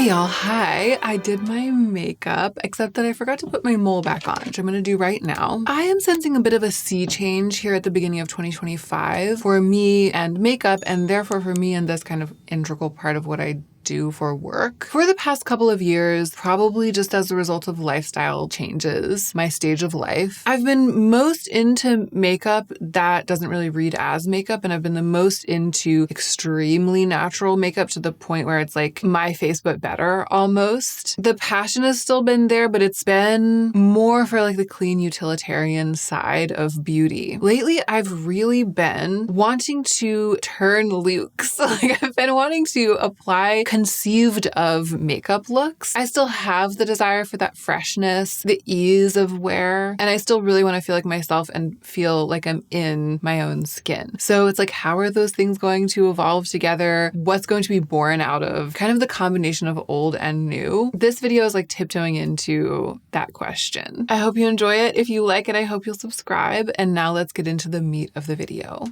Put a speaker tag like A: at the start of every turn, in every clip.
A: Hey y'all, hi. I did my makeup, except that I forgot to put my mole back on, which I'm gonna do right now. I am sensing a bit of a sea change here at the beginning of 2025 for me and makeup, and therefore for me and this kind of integral part of what I do for work. For the past couple of years, probably just as a result of lifestyle changes, my stage of life, I've been most into makeup that doesn't really read as makeup, and I've been the most into extremely natural makeup to the point where it's like my face but better almost. The passion has still been there, but it's been more for like the clean utilitarian side of beauty. Lately, I've really been wanting to turn looks. Like I've been wanting to apply conceived of makeup looks. I still have the desire for that freshness, the ease of wear, and I still really want to feel like myself and feel like I'm in my own skin. So it's like, how are those things going to evolve together? What's going to be born out of kind of the combination of old and new? This video is like tiptoeing into that question. I hope you enjoy it. If you like it, I hope you'll subscribe. And now let's get into the meat of the video.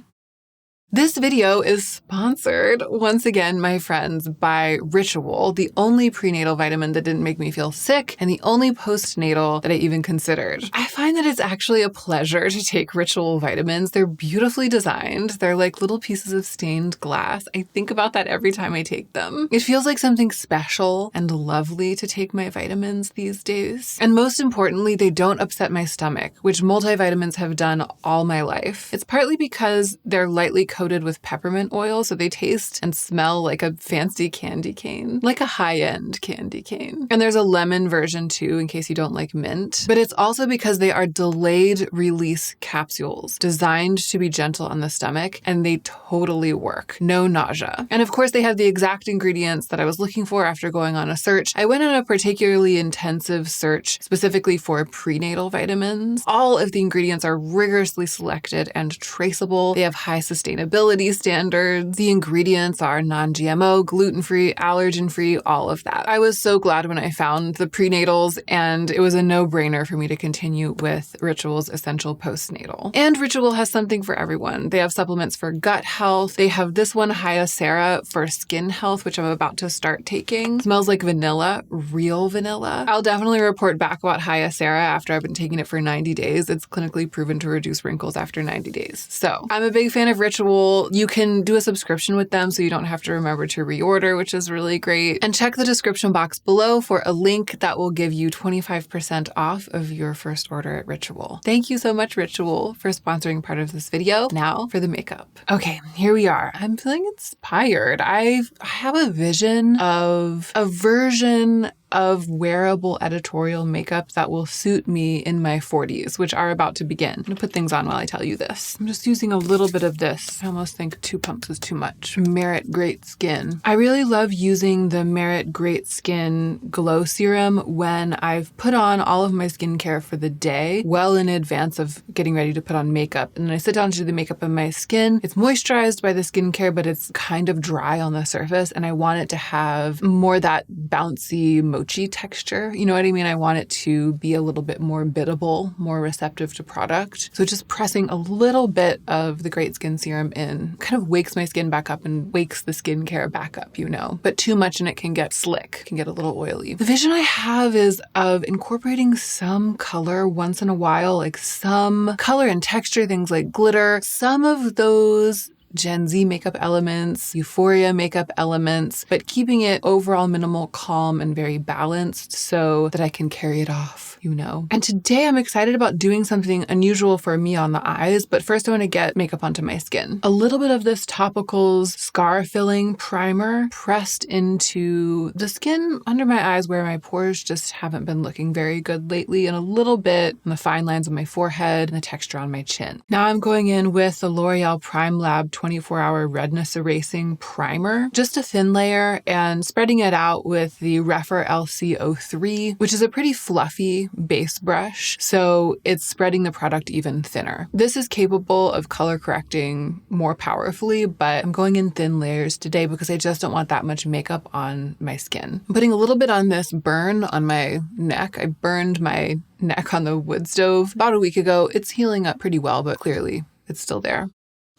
A: This video is sponsored, once again, my friends, by Ritual, the only prenatal vitamin that didn't make me feel sick and the only postnatal that I even considered. I find that it's actually a pleasure to take Ritual vitamins. They're beautifully designed. They're like little pieces of stained glass. I think about that every time I take them. It feels like something special and lovely to take my vitamins these days. And most importantly, they don't upset my stomach, which multivitamins have done all my life. It's partly because they're lightly coated with peppermint oil, so they taste and smell like a fancy candy cane, like a high-end candy cane. And there's a lemon version too, in case you don't like mint. But it's also because they are delayed release capsules designed to be gentle on the stomach, and they totally work. No nausea. And of course, they have the exact ingredients that I was looking for after going on a search. I went on a particularly intensive search specifically for prenatal vitamins. All of the ingredients are rigorously selected and traceable. They have high sustainability standards. The ingredients are non-GMO, gluten-free, allergen-free, all of that. I was so glad when I found the prenatals, and it was a no-brainer for me to continue with Ritual's Essential Postnatal. And Ritual has something for everyone. They have supplements for gut health. They have this one, Hyacera, for skin health, which I'm about to start taking. Smells like vanilla, real vanilla. I'll definitely report back about Hyacera after I've been taking it for 90 days. It's clinically proven to reduce wrinkles after 90 days. So I'm a big fan of Ritual. You can do a subscription with them so you don't have to remember to reorder, which is really great. And check the description box below for a link that will give you 25% off of your first order at Ritual. Thank you so much, Ritual, for sponsoring part of this video. Now for the makeup. Okay, here we are. I'm feeling inspired. I have a vision of a version of wearable editorial makeup that will suit me in my 40s, which are about to begin. I'm gonna put things on while I tell you this. I'm just using a little bit of this. I almost think 2 pumps is too much. Merit Great Skin. I really love using the Merit Great Skin Glow Serum when I've put on all of my skincare for the day, well in advance of getting ready to put on makeup. And then I sit down to do the makeup on my skin. It's moisturized by the skincare, but it's kind of dry on the surface, and I want it to have more that bouncy, mochi texture. You know what I mean? I want it to be a little bit more biddable, more receptive to product. So just pressing a little bit of the Great Skin Serum in kind of wakes my skin back up and wakes the skincare back up, you know. But too much and it can get slick, can get a little oily. The vision I have is of incorporating some color once in a while, like some color and texture, things like glitter, some of those Gen Z makeup elements, Euphoria makeup elements, but keeping it overall minimal, calm, and very balanced so that I can carry it off, you know. And today I'm excited about doing something unusual for me on the eyes, but first I want to get makeup onto my skin. A little bit of this Topicals Scar Filling Primer pressed into the skin under my eyes where my pores just haven't been looking very good lately, and a little bit on the fine lines of my forehead and the texture on my chin. Now I'm going in with the L'Oreal Prime Lab 24-hour redness erasing primer, just a thin layer, and spreading it out with the Rephr LC03, which is a pretty fluffy base brush, so it's spreading the product even thinner. This is capable of color correcting more powerfully, but I'm going in thin layers today because I just don't want that much makeup on my skin. I'm putting a little bit on this burn on my neck. I burned my neck on the wood stove about a week ago. It's healing up pretty well, but clearly it's still there.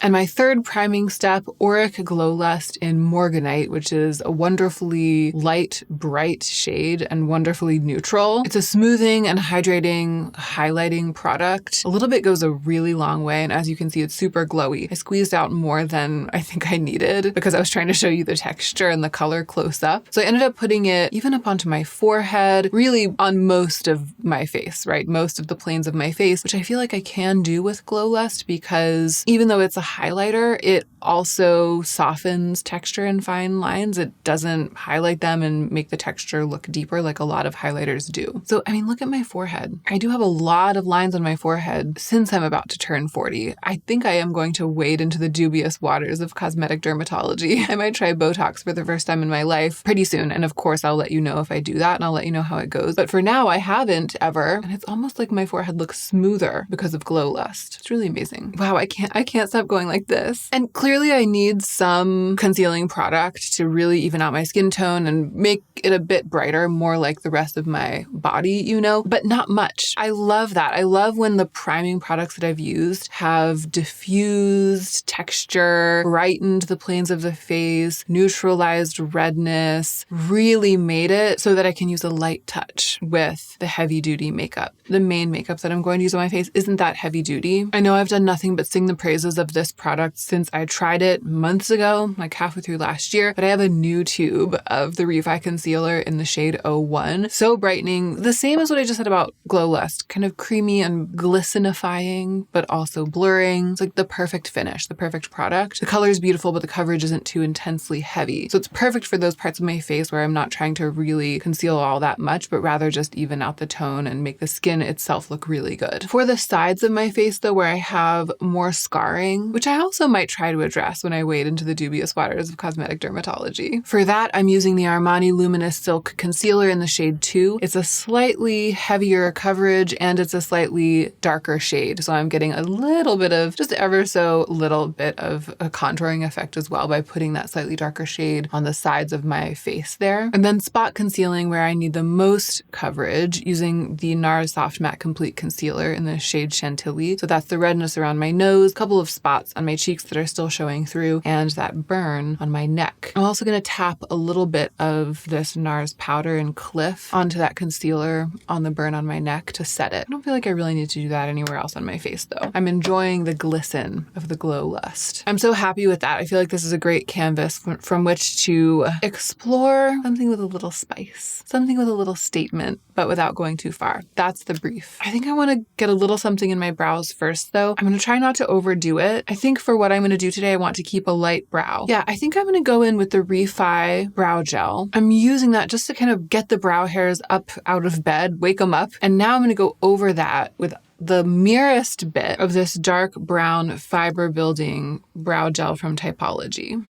A: And my third priming step, Auric Glow Lust in Morganite, which is a wonderfully light, bright shade and wonderfully neutral. It's a smoothing and hydrating, highlighting product. A little bit goes a really long way, and as you can see, it's super glowy. I squeezed out more than I think I needed because I was trying to show you the texture and the color close up. So I ended up putting it even up onto my forehead, really on most of my face, right? Most of the planes of my face, which I feel like I can do with Glow Lust because even though it's a highlighter, it also softens texture and fine lines. It doesn't highlight them and make the texture look deeper like a lot of highlighters do. So, I mean, look at my forehead. I do have a lot of lines on my forehead since I'm about to turn 40. I think I am going to wade into the dubious waters of cosmetic dermatology. I might try Botox for the first time in my life pretty soon. And of course, I'll let you know if I do that and I'll let you know how it goes. But for now, I haven't ever. And it's almost like my forehead looks smoother because of Glow Lust. It's really amazing. Wow, I can't stop going like this. And clearly I need some concealing product to really even out my skin tone and make it a bit brighter, more like the rest of my body, you know, but not much. I love that. I love when the priming products that I've used have diffused texture, brightened the planes of the face, neutralized redness, really made it so that I can use a light touch with the heavy duty makeup. The main makeup that I'm going to use on my face isn't that heavy duty. I know I've done nothing but sing the praises of this product since I tried it months ago, like halfway through last year, but I have a new tube of the Breif concealer in the shade 01. So brightening, the same as what I just said about Glow Lust, kind of creamy and glistenifying, but also blurring. It's like the perfect finish, the perfect product. The color is beautiful, but the coverage isn't too intensely heavy. So it's perfect for those parts of my face where I'm not trying to really conceal all that much, but rather just even out the tone and make the skin itself look really good. For the sides of my face though, where I have more scarring, which I also might try to address when I wade into the dubious waters of cosmetic dermatology. For that, I'm using the Armani Luminous Silk Concealer in the shade 2. It's a slightly heavier coverage and it's a slightly darker shade. So I'm getting a little bit of, just ever so little bit of a contouring effect as well by putting that slightly darker shade on the sides of my face there. And then spot concealing where I need the most coverage using the NARS Soft Matte Complete Concealer in the shade Chantilly. So that's the redness around my nose, a couple of spots on my cheeks that are still showing through, and that burn on my neck. I'm also going to tap a little bit of this NARS powder and Cliff onto that concealer on the burn on my neck to set it. I don't feel like I really need to do that anywhere else on my face though. I'm enjoying the glisten of the Glow Lust. I'm so happy with that. I feel like this is a great canvas from which to explore something with a little spice, something with a little statement, but without going too far. That's the Breif. I think I want to get a little something in my brows first though. I'm going to try not to overdo it. I think for what I'm going to do today, I want to keep a light brow. Yeah, I think I'm going to go in with the Refi Brow Gel. I'm using that just to kind of get the brow hairs up out of bed, wake them up. And now I'm going to go over that with the merest bit of this dark brown fiber building brow gel from Typology.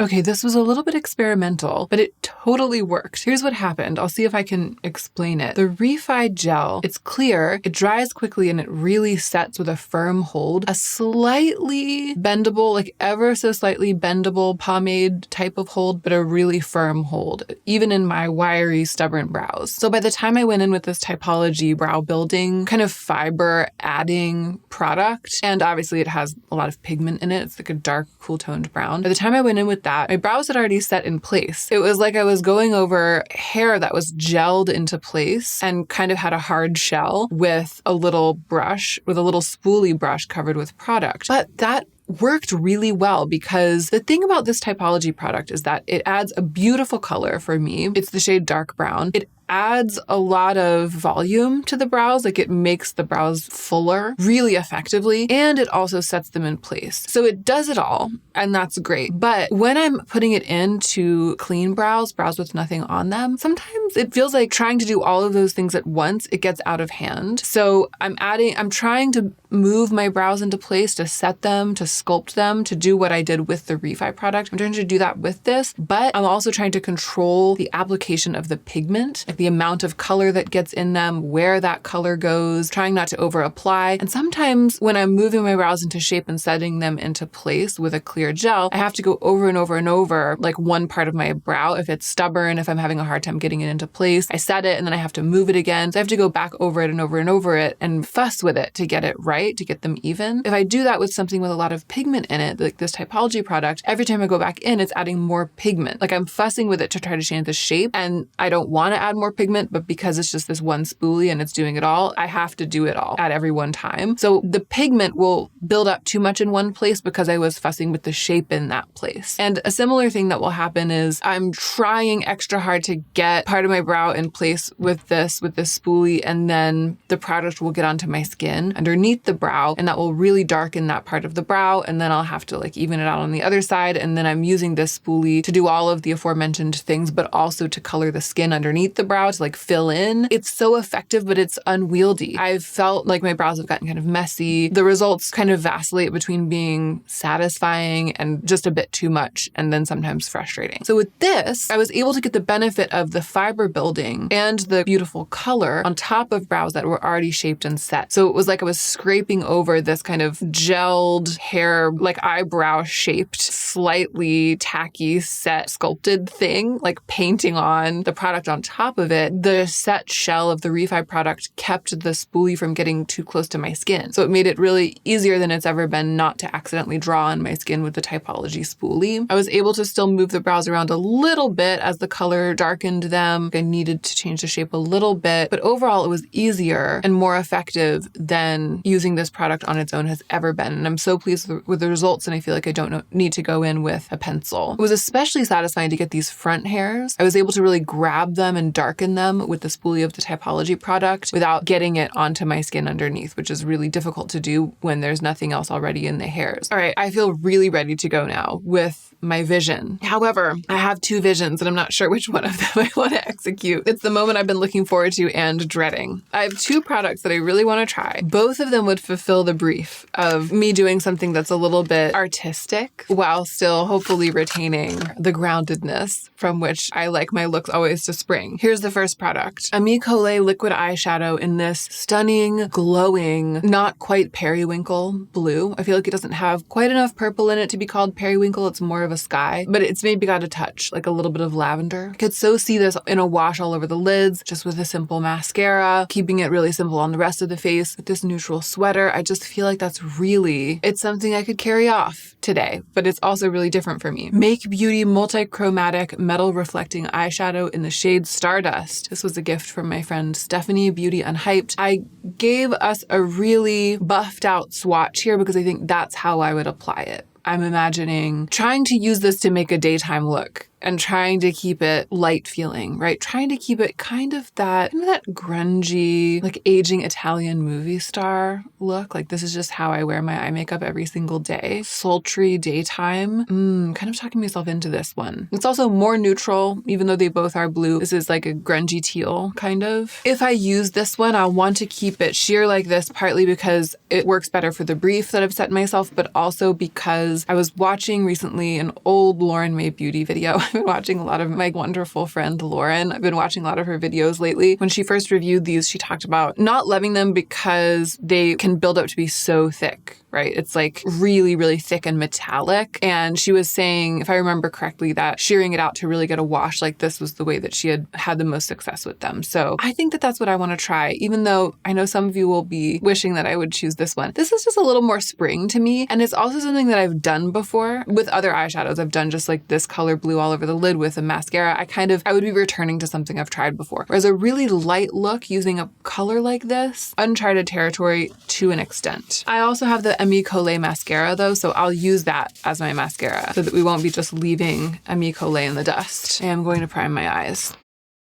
A: Okay, this was a little bit experimental, but it totally worked. Here's what happened. I'll see if I can explain it. The Refi gel, it's clear, it dries quickly, and it really sets with a firm hold. A slightly bendable, like ever so slightly bendable pomade type of hold, but a really firm hold, even in my wiry, stubborn brows. So by the time I went in with this Typology brow building, kind of fiber adding product, and obviously it has a lot of pigment in it. It's like a dark, cool toned brown. By the time I went in with that, my brows had already set in place. It was like I was going over hair that was gelled into place and kind of had a hard shell with a little brush, with a little spoolie brush covered with product. But that worked really well because the thing about this Typology product is that it adds a beautiful color for me. It's the shade dark brown. It adds a lot of volume to the brows, like it makes the brows fuller really effectively, and it also sets them in place. So it does it all, and that's great. But when I'm putting it into clean brows with nothing on them, sometimes it feels like trying to do all of those things at once, it gets out of hand. So I'm trying to move my brows into place, to set them, to sculpt them, to do what I did with the Refi product. I'm trying to do that with this, but I'm also trying to control the application of the pigment. like the amount of color that gets in them, where that color goes, trying not to over apply. And sometimes when I'm moving my brows into shape and setting them into place with a clear gel, I have to go over and over and over like one part of my brow. If it's stubborn, if I'm having a hard time getting it into place, I set it and then I have to move it again. So I have to go back over it and over and over it and fuss with it to get it right, to get them even. If I do that with something with a lot of pigment in it, like this Typology product, every time I go back in, it's adding more pigment. Like I'm fussing with it to try to change the shape, and I don't want to add more pigment, but because it's just this one spoolie and it's doing it all, I have to do it all at every one time. So the pigment will build up too much in one place because I was fussing with the shape in that place. And a similar thing that will happen is I'm trying extra hard to get part of my brow in place with this spoolie, and then the product will get onto my skin underneath the brow, and that will really darken that part of the brow, and then I'll have to like even it out on the other side, and then I'm using this spoolie to do all of the aforementioned things, but also to color the skin underneath the brow to like fill in. It's so effective, but it's unwieldy. I've felt like my brows have gotten kind of messy. The results kind of vacillate between being satisfying and just a bit too much, and then sometimes frustrating. So with this, I was able to get the benefit of the fiber building and the beautiful color on top of brows that were already shaped and set. So it was like I was scraping over this kind of gelled hair, like eyebrow shaped, slightly tacky, set, sculpted thing, like painting on the product on top of it. The set shell of the Refi product kept the spoolie from getting too close to my skin. So it made it really easier than it's ever been not to accidentally draw on my skin with the Typology spoolie. I was able to still move the brows around a little bit as the color darkened them. I needed to change the shape a little bit, but overall it was easier and more effective than using this product on its own has ever been. And I'm so pleased with the results, and I feel like I don't need to go in with a pencil. It was especially satisfying to get these front hairs. I was able to really grab them and darken them with the spoolie of the Typology product without getting it onto my skin underneath, which is really difficult to do when there's nothing else already in the hairs. All right, I feel really ready to go now with my vision. However, I have two visions and I'm not sure which one of them I want to execute. It's the moment I've been looking forward to and dreading. I have two products that I really want to try. Both of them would fulfill the brief of me doing something that's a little bit artistic while still hopefully retaining the groundedness from which I like my looks always to spring. Here's the first product. A Colé liquid eyeshadow in this stunning, glowing, not quite periwinkle blue. I feel like it doesn't have quite enough purple in it to be called periwinkle. It's more of a sky, but it's maybe got a touch, like a little bit of lavender. I could so see this in a wash all over the lids, just with a simple mascara, keeping it really simple on the rest of the face with this neutral sweater. I just feel like it's something I could carry off today, but it's also really different for me. Make Beauty Multi-chromatic Metal Reflecting Eyeshadow in the shade Stardust. This was a gift from my friend Stephanie, Beauty Unhyped. I gave us a really buffed out swatch here because I think that's how I would apply it. I'm imagining trying to use this to make a daytime look and trying to keep it light feeling, right? Trying to keep it kind of that grungy, like aging Italian movie star look. Like this is just how I wear my eye makeup every single day. Sultry daytime. Kind of talking myself into this one. It's also more neutral, even though they both are blue. This is like a grungy teal kind of. If I use this one, I'll want to keep it sheer like this, partly because it works better for the brief that I've set myself, but also because I was watching recently an old Lauren Mae Beauty video. I've been watching a lot of my wonderful friend Lauren. I've been watching a lot of her videos lately. When she first reviewed these, she talked about not loving them because they can build up to be so thick, right? It's like really, really thick and metallic. And she was saying, if I remember correctly, that shearing it out to really get a wash like this was the way that she had the most success with them. So I think that that's what I want to try, even though I know some of you will be wishing that I would choose this one. This is just a little more spring to me. And it's also something that I've done before with other eyeshadows. I've done just like this color blue all over the lid with a mascara. I would be returning to something I've tried before. Whereas a really light look using a color like this, uncharted territory to an extent. I also have the Colé mascara though, so I'll use that as my mascara so that we won't be just leaving Colé in the dust. I am going to prime my eyes.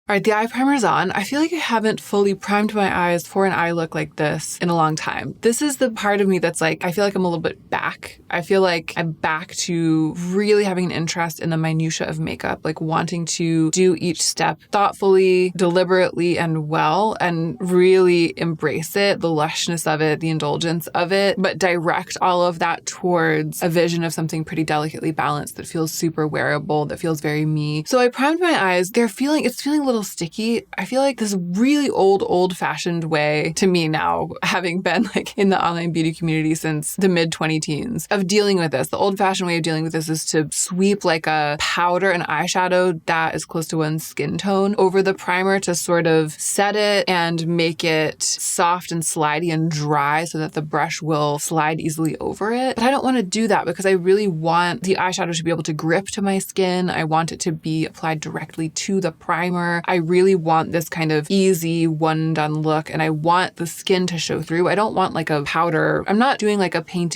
A: All right, the eye primer's on. I feel like I haven't fully primed my eyes for an eye look like this in a long time. This is the part of me that's like, I feel like I'm a little bit back. I feel like I'm back to really having an interest in the minutia of makeup, like wanting to do each step thoughtfully, deliberately, and well, and really embrace it, the lushness of it, the indulgence of it, but direct all of that towards a vision of something pretty delicately balanced that feels super wearable, that feels very me. So I primed my eyes. It's feeling a little little sticky. I feel like this really old-fashioned way to me now, having been like in the online beauty community since the mid-2010s, of dealing with this. The old-fashioned way of dealing with this is to sweep like a powder, an eyeshadow that is close to one's skin tone over the primer to sort of set it and make it soft and slidey and dry so that the brush will slide easily over it. But I don't want to do that because I really want the eyeshadow to be able to grip to my skin. I want it to be applied directly to the primer. I really want this kind of easy one done look, and I want the skin to show through. I don't want like a powder. I'm not doing like a paint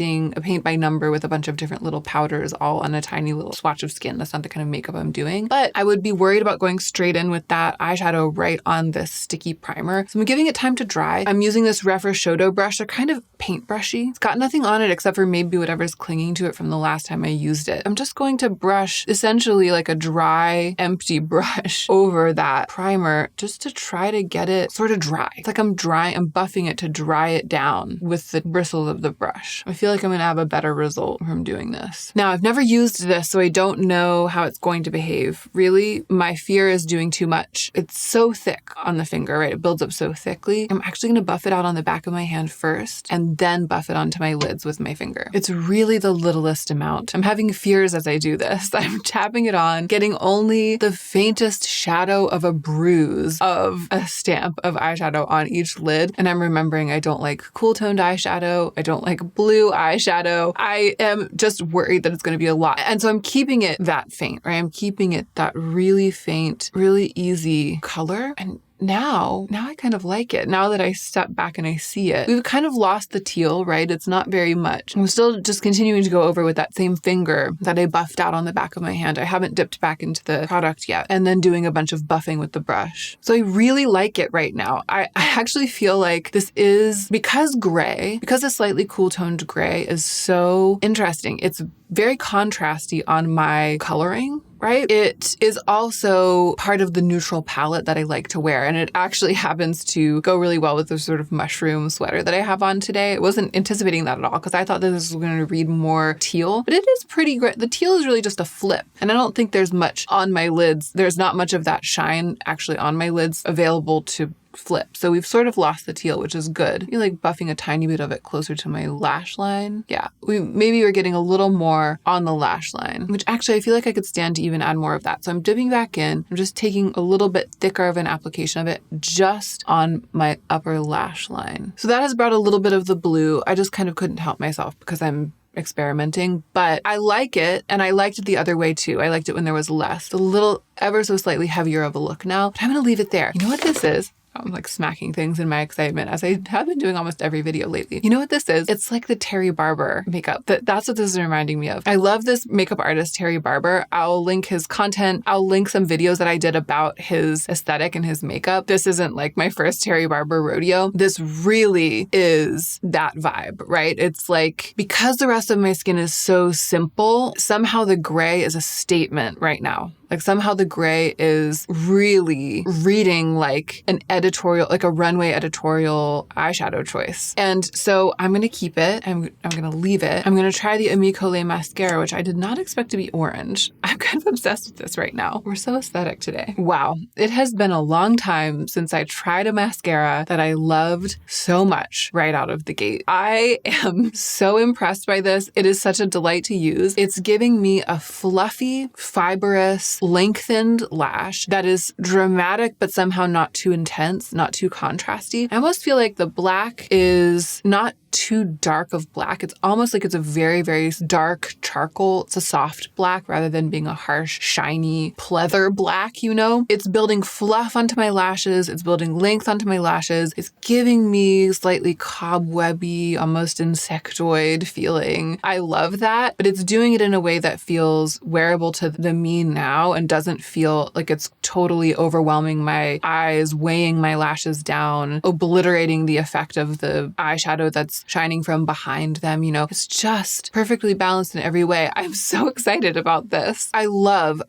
A: by number with a bunch of different little powders all on a tiny little swatch of skin. That's not the kind of makeup I'm doing. But I would be worried about going straight in with that eyeshadow right on this sticky primer. So I'm giving it time to dry. I'm using this Refreshodo brush. They're kind of paintbrushy. It's got nothing on it except for maybe whatever's clinging to it from the last time I used it. I'm just going to brush essentially like a dry, empty brush over that primer just to try to get it sort of dry. It's like I'm buffing it to dry it down with the bristles of the brush. I feel like I'm going to have a better result from doing this. Now, I've never used this, so I don't know how it's going to behave. Really, my fear is doing too much. It's so thick on the finger, right? It builds up so thickly. I'm actually going to buff it out on the back of my hand first and then buff it onto my lids with my finger. It's really the littlest amount. I'm having fears as I do this. I'm tapping it on, getting only the faintest shadow of a bruise of a stamp of eyeshadow on each lid. And I'm remembering I don't like cool toned eyeshadow. I don't like blue eyeshadow. I am just worried that it's going to be a lot. And so I'm keeping it that faint, right? I'm keeping it that really faint, really easy color. And now I kind of like it. Now that I step back and I see it, we've kind of lost the teal, right? It's not very much. I'm still just continuing to go over with that same finger that I buffed out on the back of my hand. I haven't dipped back into the product yet, and then doing a bunch of buffing with the brush. So I really like it right now. I actually feel like this is, because a slightly cool toned gray is so interesting. It's very contrasty on my coloring, right? It is also part of the neutral palette that I like to wear. And it actually happens to go really well with the sort of mushroom sweater that I have on today. I wasn't anticipating that at all because I thought that this was going to read more teal, but it is pretty great. The teal is really just a flip. And I don't think there's much on my lids. There's not much of that shine actually on my lids available to flip. So we've sort of lost the teal, which is good. I feel like buffing a tiny bit of it closer to my lash line. Yeah, maybe we're getting a little more on the lash line, which actually I feel like I could stand to even add more of that. So I'm dipping back in. I'm just taking a little bit thicker of an application of it just on my upper lash line. So that has brought a little bit of the blue. I just kind of couldn't help myself because I'm experimenting, but I like it. And I liked it the other way too. I liked it when there was less, a little ever so slightly heavier of a look now, but I'm going to leave it there. You know what this is? I'm like smacking things in my excitement as I have been doing almost every video lately. You know what this is? It's like the Terry Barber makeup. That's what this is reminding me of. I love this makeup artist, Terry Barber. I'll link his content. I'll link some videos that I did about his aesthetic and his makeup. This isn't like my first Terry Barber rodeo. This really is that vibe, right? It's like, because the rest of my skin is so simple, somehow the gray is a statement right now. Like somehow the gray is really reading like an editorial, like a runway editorial eyeshadow choice. And so I'm going to keep it. I'm going to leave it. I'm going to try the Colé mascara, which I did not expect to be orange. I'm kind of obsessed with this right now. We're so aesthetic today. Wow. It has been a long time since I tried a mascara that I loved so much right out of the gate. I am so impressed by this. It is such a delight to use. It's giving me a fluffy, fibrous, lengthened lash that is dramatic, but somehow not too intense, not too contrasty. I almost feel like the black is not too dark of black. It's almost like it's a very, very dark charcoal. It's a soft black rather than being a harsh, shiny, pleather black, you know? It's building fluff onto my lashes. It's building length onto my lashes. It's giving me slightly cobwebby, almost insectoid feeling. I love that, but it's doing it in a way that feels wearable to the me now and doesn't feel like it's totally overwhelming my eyes, weighing my lashes down, obliterating the effect of the eyeshadow that's shining from behind them, you know, it's just perfectly balanced in every way. I'm so excited about this. I love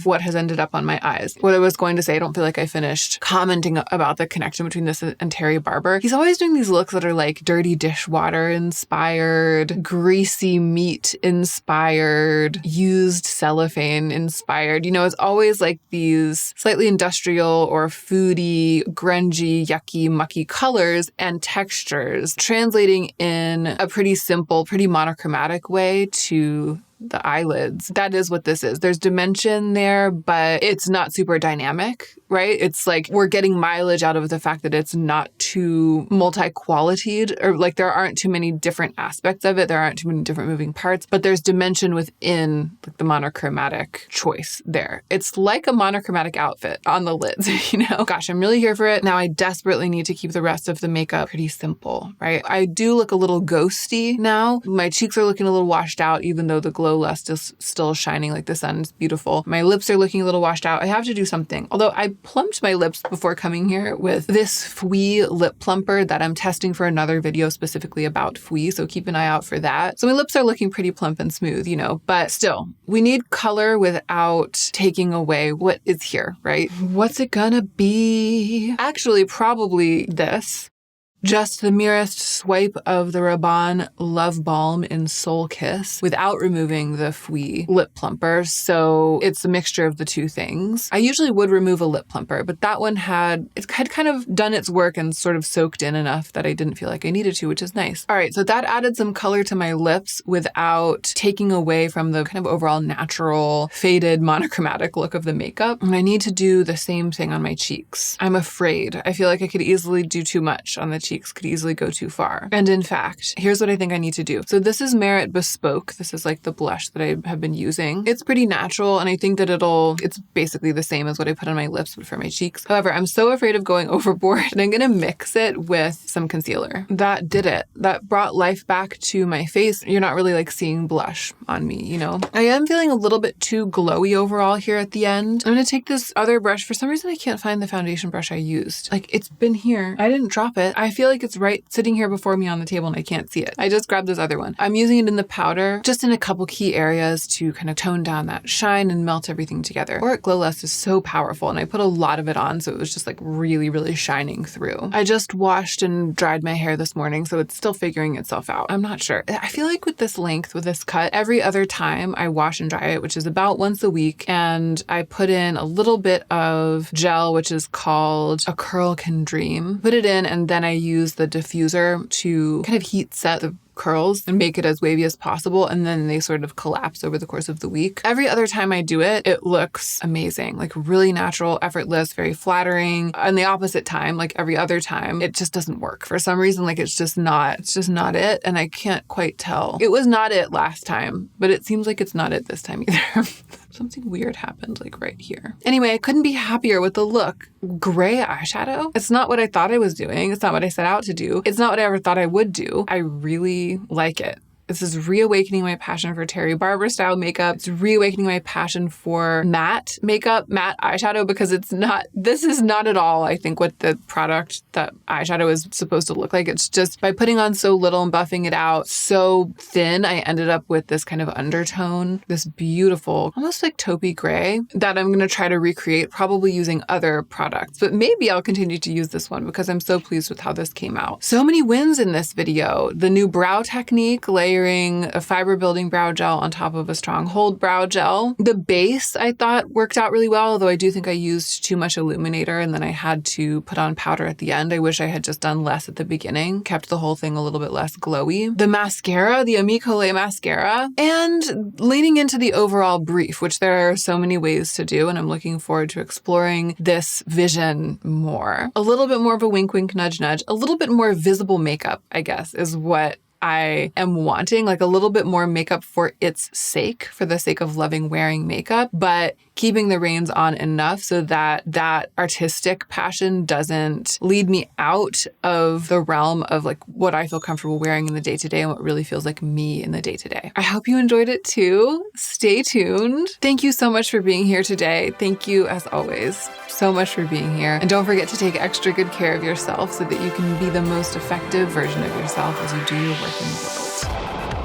A: what has ended up on my eyes. What I was going to say, I don't feel like I finished commenting about the connection between this and Terry Barber. He's always doing these looks that are like dirty dishwater inspired, greasy meat inspired, used cellophane inspired. You know, it's always like these slightly industrial or foody, grungy, yucky, mucky colors and textures translating in a pretty simple, pretty monochromatic way to the eyelids. That is what this is. There's dimension there, but it's not super dynamic, right? It's like we're getting mileage out of the fact that it's not too multi-qualitied, or like there aren't too many different aspects of it. There aren't too many different moving parts, but there's dimension within the monochromatic choice there. It's like a monochromatic outfit on the lids, you know? Gosh, I'm really here for it. Now I desperately need to keep the rest of the makeup pretty simple, right? I do look a little ghosty now. My cheeks are looking a little washed out, even though the glow lust is still shining like the sun. It's beautiful. My lips are looking a little washed out. I have to do something. Although I plumped my lips before coming here with this Fui lip plumper that I'm testing for another video specifically about Fui, so keep an eye out for that. So my lips are looking pretty plump and smooth, you know, but still, we need color without taking away what is here, right? What's it gonna be? Actually, probably this. Just the merest swipe of the Rabanne Love Balm in Soul Kiss without removing the Fui lip plumper. So it's a mixture of the two things. I usually would remove a lip plumper, but that one had kind of done its work and sort of soaked in enough that I didn't feel like I needed to, which is nice. All right, so that added some color to my lips without taking away from the kind of overall natural, faded, monochromatic look of the makeup. And I need to do the same thing on my cheeks. I'm afraid. I feel like I could easily do too much on the cheeks, could easily go too far. And in fact, here's what I think I need to do. So this is Merit Bespoke. This is like the blush that I have been using. It's pretty natural, and I think that it's basically the same as what I put on my lips, but for my cheeks. However, I'm so afraid of going overboard, and I'm gonna mix it with some concealer. That did it. That brought life back to my face. You're not really like seeing blush on me, you know? I am feeling a little bit too glowy overall here at the end. I'm gonna take this other brush. For some reason, I can't find the foundation brush I used. Like, it's been here. I didn't drop it. I feel like it's right sitting here before me on the table and I can't see it. I just grabbed this other one. I'm using it in the powder, just in a couple key areas to kind of tone down that shine and melt everything together. Auric Glow Lust is so powerful, and I put a lot of it on, so it was just like really, really shining through. I just washed and dried my hair this morning, so it's still figuring itself out. I'm not sure. I feel like with this length, with this cut, every other time I wash and dry it, which is about once a week, and I put in a little bit of gel, which is called A Curl Can Dream. Put it in, and then I use the diffuser to kind of heat set the curls and make it as wavy as possible, and then they sort of collapse over the course of the week. Every other time I do it, it looks amazing, like really natural, effortless, very flattering. And the opposite time, like every other time, it just doesn't work. For some reason, like it's just not it, and I can't quite tell. It was not it last time, but it seems like it's not it this time either. Something weird happened like right here. Anyway, I couldn't be happier with the look. Gray eyeshadow? It's not what I thought I was doing. It's not what I set out to do. It's not what I ever thought I would do. I really like it. This is reawakening my passion for Terry Barber style makeup. It's reawakening my passion for matte makeup, matte eyeshadow, because this is not at all, I think, what the product, that eyeshadow is supposed to look like. It's just by putting on so little and buffing it out so thin, I ended up with this kind of undertone, this beautiful, almost like taupey gray that I'm going to try to recreate, probably using other products. But maybe I'll continue to use this one because I'm so pleased with how this came out. So many wins in this video. The new brow technique, layering a fiber building brow gel on top of a strong hold brow gel. The base I thought worked out really well, although I do think I used too much illuminator and then I had to put on powder at the end. I wish I had just done less at the beginning, kept the whole thing a little bit less glowy. The mascara, the Colé mascara, and leaning into the overall Breif, which there are so many ways to do, and I'm looking forward to exploring this vision more. A little bit more of a wink, wink, nudge, nudge, a little bit more visible makeup, I guess, is what I am wanting, like a little bit more makeup for its sake, for the sake of loving wearing makeup, but keeping the reins on enough so that that artistic passion doesn't lead me out of the realm of like what I feel comfortable wearing in the day-to-day and what really feels like me in the day-to-day. I hope you enjoyed it too. Stay tuned. Thank you so much for being here today. Thank you, as always, so much for being here. And don't forget to take extra good care of yourself so that you can be the most effective version of yourself as you do your work in the world.